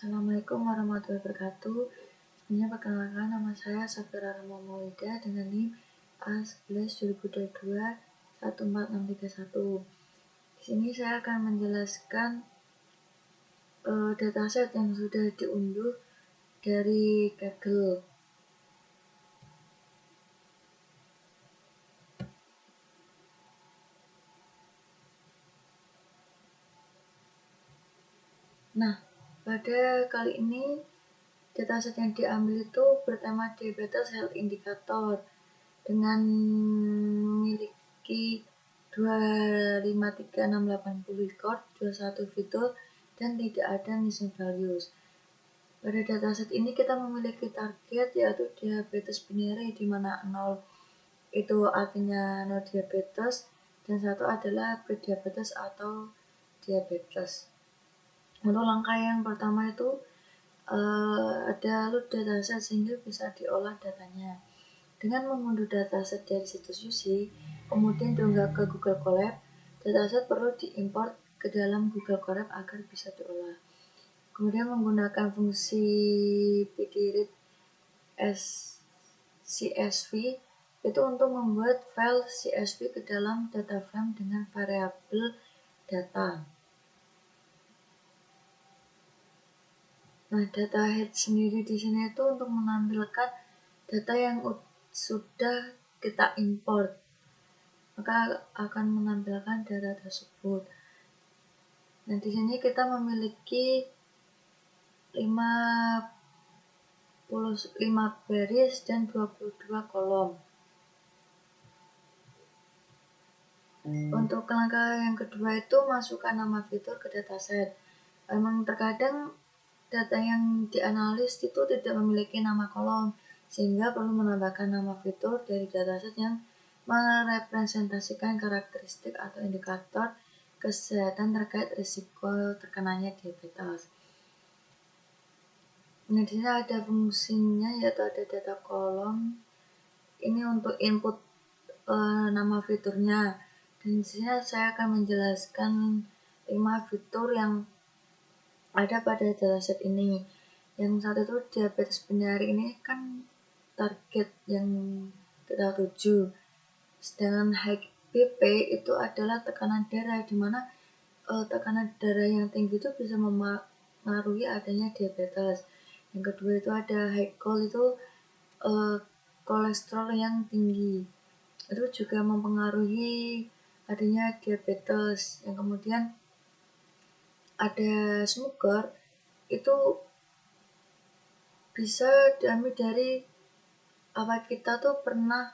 Assalamualaikum warahmatullahi wabarakatuh. Sebelumnya perkenalkan, nama saya Safira Rahma Maulida dengan NIM A11 14631. Di sini saya akan menjelaskan dataset yang sudah diunduh dari Kaggle. Nah, pada kali ini dataset yang diambil itu bertema diabetes health indicator dengan memiliki 253.680 record, 21 fitur, dan tidak ada missing values. Pada dataset ini kita memiliki target yaitu diabetes binary, di mana 0 itu artinya no diabetes dan 1 adalah prediabetes atau diabetes. Untuk langkah yang pertama itu ada load dataset sehingga bisa diolah datanya. Dengan mengunduh dataset dari situs UC, kemudian diunggah ke Google Colab, dataset perlu diimport ke dalam Google Colab agar bisa diolah. Kemudian menggunakan fungsi pdread CSV itu untuk membuat file CSV ke dalam data frame dengan variabel data. Nah, data head sendiri di sini itu untuk menampilkan data yang sudah kita import, maka akan menampilkan data tersebut. Nah, di sini kita memiliki 55 baris dan 22 kolom. Untuk langkah yang kedua itu masukkan nama fitur ke dataset. Memang terkadang data yang dianalisis itu tidak memiliki nama kolom, sehingga perlu menambahkan nama fitur dari dataset yang merepresentasikan karakteristik atau indikator kesehatan terkait risiko terkenanya diabetes. Nah, di sini ada fungsinya yaitu ada data kolom. Ini untuk input nama fiturnya. Dan di sini saya akan menjelaskan 5 fitur yang ada pada dataset ini. Yang satu itu diabetes binary, ini kan target yang kita tuju. Sedangkan HbP itu adalah tekanan darah, di mana tekanan darah yang tinggi itu bisa mempengaruhi adanya diabetes. Yang kedua itu ada high chol, itu kolesterol yang tinggi, itu juga mempengaruhi adanya diabetes. Yang kemudian ada smoker, itu bisa diambil dari apa kita tuh pernah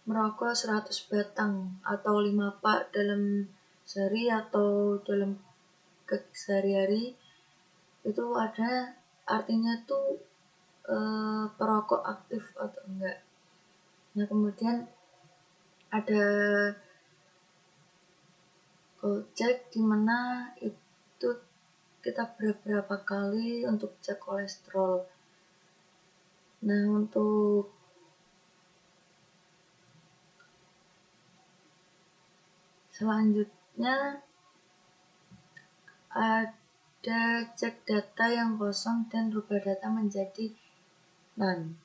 merokok 100 batang atau 5 pak dalam sehari atau dalam sehari-hari, itu ada artinya tuh perokok aktif atau enggak. Nah, kemudian ada cek dimana itu kita berapa kali untuk cek kolesterol. Nah, untuk selanjutnya ada cek data yang kosong dan rubah data menjadi none.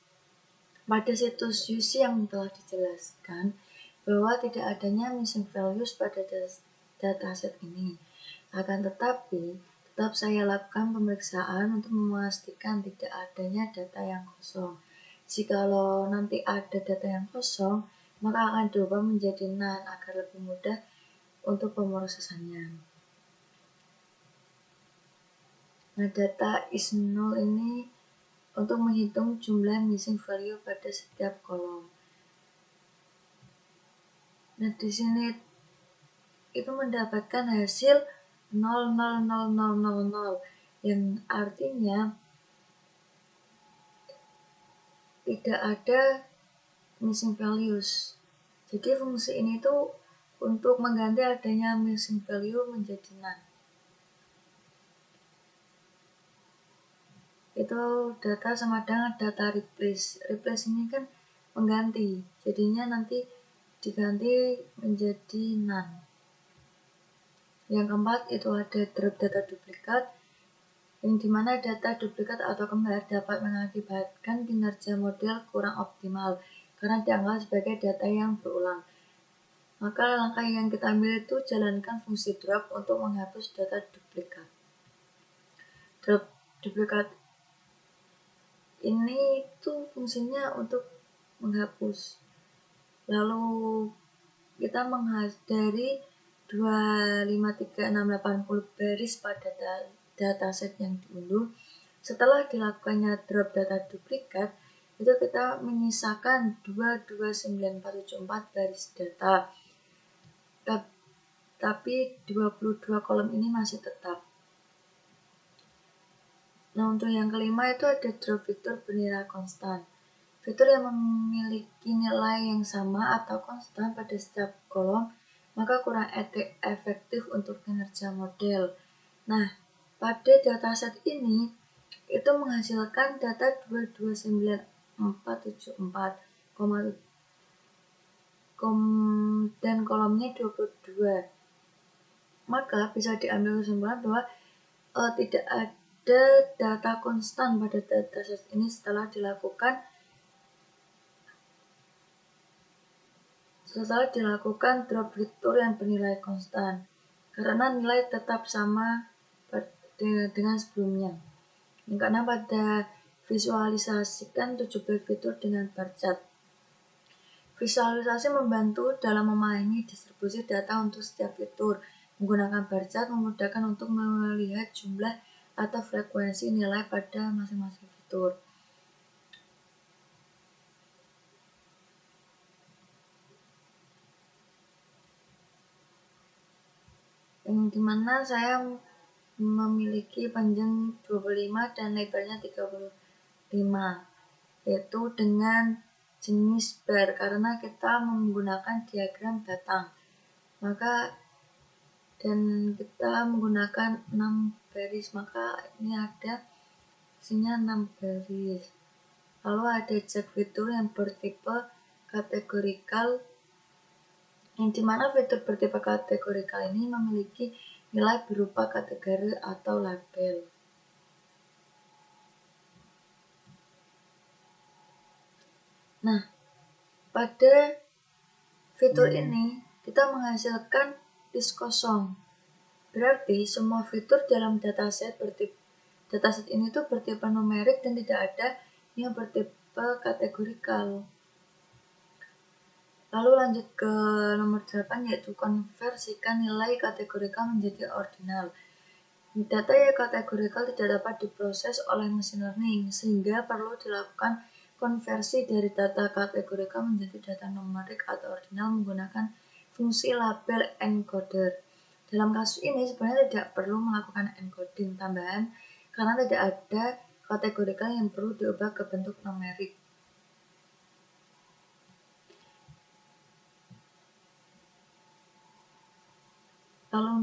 Pada situs UC yang telah dijelaskan bahwa tidak adanya missing values pada dataset ini. Akan tetapi, tetap saya lakukan pemeriksaan untuk memastikan tidak adanya data yang kosong. Jikalau nanti ada data yang kosong, maka akan diubah menjadi none agar lebih mudah untuk pemrosesannya. Nah, data is null ini untuk menghitung jumlah missing value pada setiap kolom. Nah, di sini itu mendapatkan hasil 0,00000, yang artinya tidak ada missing values. Jadi fungsi ini tuh untuk mengganti adanya missing value menjadi none. Itu data sama dengan data replace. Replace ini kan mengganti, jadinya nanti diganti menjadi none. Yang keempat itu ada drop data duplikat. yang dimana data duplikat atau kembar dapat mengakibatkan kinerja model kurang optimal karena dianggap sebagai data yang berulang. Maka langkah yang kita ambil itu jalankan fungsi drop untuk menghapus data duplikat. Drop duplikat ini itu fungsinya untuk menghapus. Lalu kita dari 253680 baris pada dataset yang diunduh. Setelah dilakukannya drop data duplikat, itu kita menyisakan 229474 baris data. Tapi 22 kolom ini masih tetap. Nah, untuk yang kelima itu ada drop fitur bernilai konstan. Fitur yang memiliki nilai yang sama atau konstan pada setiap kolom, maka kurang efektif untuk kinerja model. Nah, pada dataset ini, itu menghasilkan data 229474, dan kolomnya 22. Maka bisa diambil kesimpulan bahwa tidak ada data konstan pada dataset ini setelah dilakukan drop fitur yang bernilai konstan, karena nilai tetap sama dengan sebelumnya. Karena pada visualisasikan 17 fitur dengan bar chart. Visualisasi membantu dalam memahami distribusi data untuk setiap fitur. Menggunakan bar chart memudahkan untuk melihat jumlah atau frekuensi nilai pada masing-masing fitur. Yang dimana saya memiliki panjang 25 dan lebarnya 35, yaitu dengan jenis bar karena kita menggunakan diagram batang. Dan kita menggunakan 6 baris, maka ini ada isinya 6 baris. Lalu ada check fitur yang bertipe kategorikal, yang dimana fitur bertipe kategorikal ini memiliki nilai berupa kategori atau label. Nah, pada fitur ini kita menghasilkan list kosong. Berarti semua fitur dalam dataset ini tuh bertipe numerik dan tidak ada yang bertipe kategorikal. Lalu lanjut ke nomor 8, yaitu konversikan nilai kategorikal menjadi ordinal. Data yang kategorikal tidak dapat diproses oleh mesin learning, sehingga perlu dilakukan konversi dari data kategorikal menjadi data numerik atau ordinal menggunakan fungsi label encoder. Dalam kasus ini sebenarnya tidak perlu melakukan encoding tambahan karena tidak ada kategorikal yang perlu diubah ke bentuk numerik. Lalu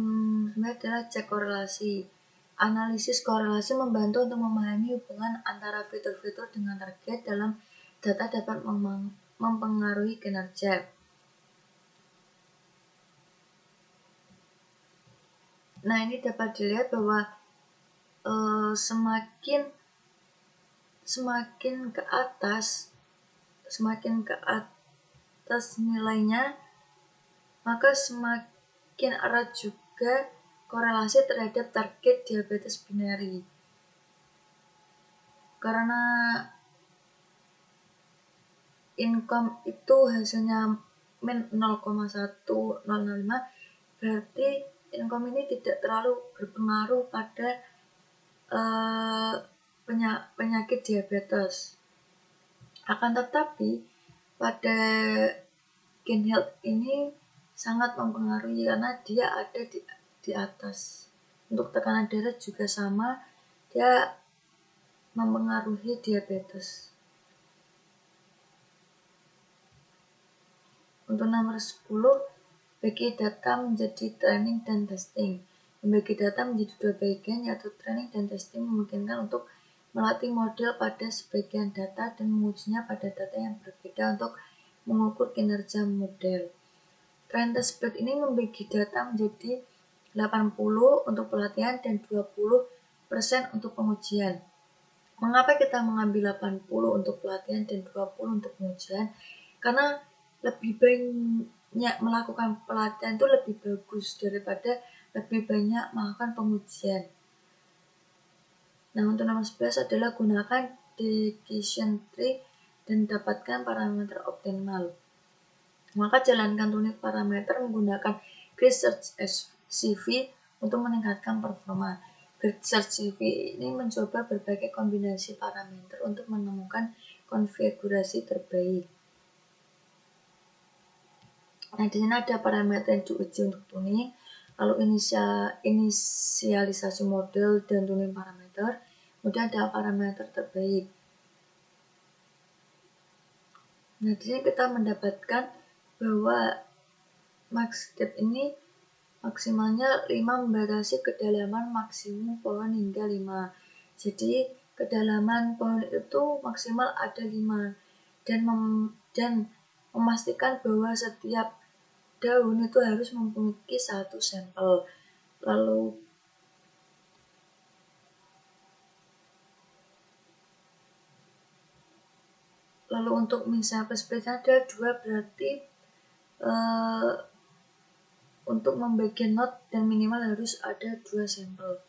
adalah cek korelasi. Analisis korelasi membantu untuk memahami hubungan antara fitur-fitur dengan target dalam data dapat mempengaruhi kinerja. Nah, ini dapat dilihat bahwa semakin ke atas nilainya, maka semakin erat juga korelasi terhadap target diabetes binari. Karena income itu hasilnya min 0,1005, berarti income ini tidak terlalu berpengaruh pada penyakit diabetes. Akan tetapi pada gain health ini sangat mempengaruhi karena dia ada di atas. Untuk tekanan darah juga sama, dia mempengaruhi diabetes. Untuk nomor 10, bagi data menjadi training dan testing. Membagi data menjadi dua bagian, yaitu training dan testing, memungkinkan untuk melatih model pada sebagian data dan mengujinya pada data yang berbeda untuk mengukur kinerja model. Train test split ini membagi data menjadi 80 untuk pelatihan dan 20 untuk pengujian. Mengapa kita mengambil 80 untuk pelatihan dan 20 untuk pengujian? Karena lebih banyak melakukan pelatihan itu lebih bagus daripada lebih banyak melakukan pengujian. Nah, untuk nomor 11 adalah gunakan decision tree dan dapatkan parameter optimal. Maka jalankan tuning parameter menggunakan Grid Search CV untuk meningkatkan performa. Grid Search CV ini mencoba berbagai kombinasi parameter untuk menemukan konfigurasi terbaik. Nah, di sini ada parameter yang diuji untuk tuning, lalu inisialisasi model dan tuning parameter, kemudian ada parameter terbaik. Nah, di sini kita mendapatkan bahwa max depth ini maksimalnya 5 membatasi kedalaman maksimum pohon hingga 5. Jadi kedalaman pohon itu maksimal ada 5 dan memastikan bahwa setiap daun itu harus memiliki satu sampel. Lalu untuk min sample spread ada 2, berarti untuk membagi not dan minimal harus ada 2 sampel.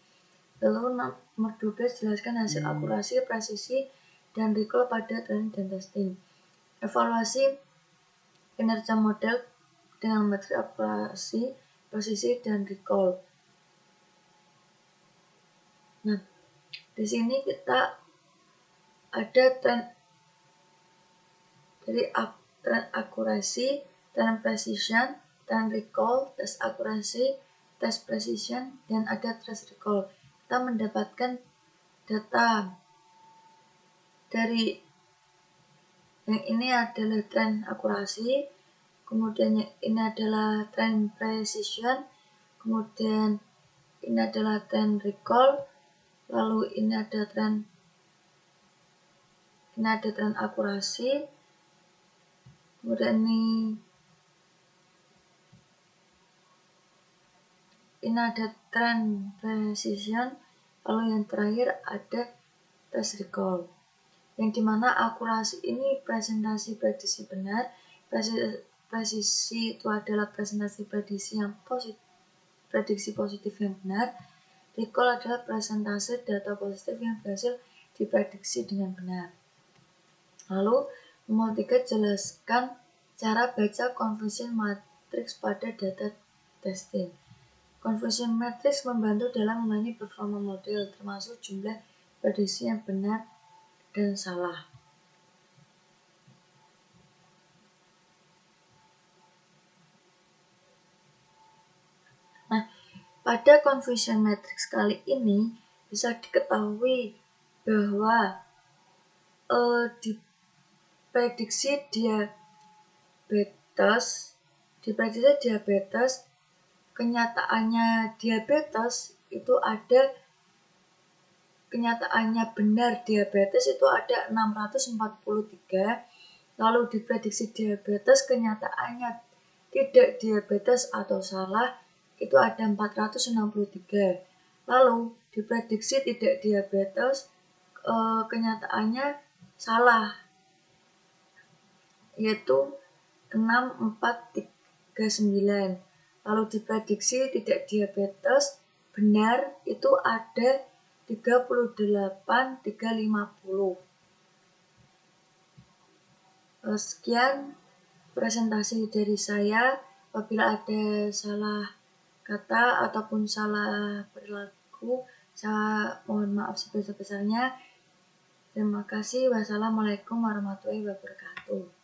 Lalu nomor 12 jelaskan hasil akurasi, presisi, dan recall pada training dan testing. Evaluasi kinerja model dengan metrik akurasi, presisi, dan recall. Nah, di sini kita ada tren dari tren akurasi, tren precision, tren recall, tes akurasi, tes precision, dan ada tes recall. Kita mendapatkan data dari yang ini adalah tren akurasi, kemudian yang ini adalah tren precision, kemudian ini adalah tren recall, lalu ini ada tren akurasi, kemudian ini ada tren precision, lalu yang terakhir ada tes recall. Yang dimana akurasi ini presentasi prediksi benar, presisi itu adalah presentasi prediksi positif yang benar, recall adalah presentasi data positif yang berhasil diprediksi dengan benar. Lalu nomor 3, jelaskan cara baca conversion matrix pada data testing. Conversion matrix membantu dalam menilai performa model, termasuk jumlah prediksi yang benar dan salah. Nah, pada conversion matrix kali ini bisa diketahui bahwa diprediksi diabetes, kenyataannya diabetes itu ada, kenyataannya benar diabetes itu ada 643, lalu diprediksi diabetes, kenyataannya tidak diabetes atau salah itu ada 463. Lalu diprediksi tidak diabetes, kenyataannya salah yaitu 6439. Lalu diprediksi tidak diabetes benar itu ada 38350. Sekian presentasi dari saya. Apabila ada salah kata ataupun salah perilaku, saya mohon maaf sebesar-besarnya. Terima kasih. Wassalamualaikum warahmatullahi wabarakatuh.